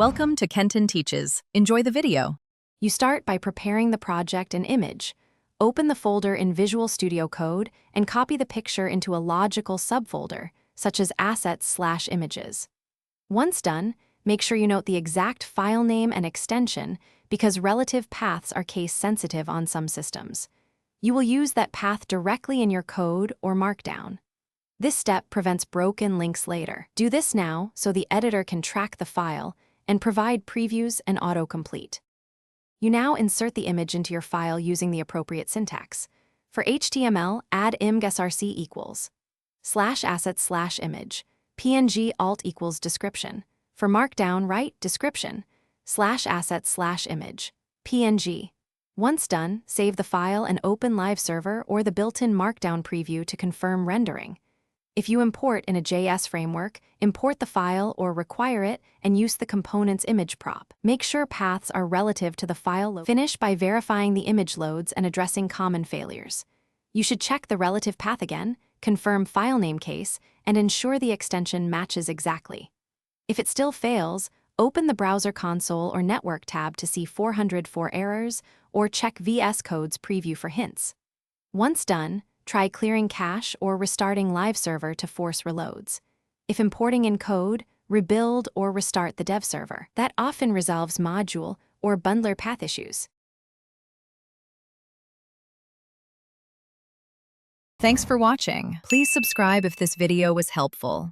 Welcome to Kenton Teaches. Enjoy the video. You start by preparing the project and image. Open the folder in Visual Studio Code and copy the picture into a logical subfolder, such as assets/images. Once done, make sure you note the exact file name and extension because relative paths are case-sensitive on some systems. You will use that path directly in your code or Markdown. This step prevents broken links later. Do this now so the editor can track the file and provide previews and autocomplete. You now insert the image into your file using the appropriate syntax. For HTML, add imgsrc equals /assets/image, PNG alt equals description. For Markdown, write description /assets/image, PNG. Once done, save the file and open Live Server or the built-in Markdown preview to confirm rendering. If you import in a JS framework, import the file or require it and use the component's image prop. Make sure paths are relative to the file load. Finish by verifying the image loads and addressing common failures. You should check the relative path again, confirm file name case, and ensure the extension matches exactly. If it still fails, open the Browser Console or Network tab to see 404 errors or check VS Code's preview for hints. Once done, try clearing cache or restarting Live Server to force reloads. If importing in code, rebuild or restart the dev server. That often resolves module or bundler path issues. Thanks for watching. Please subscribe if this video was helpful.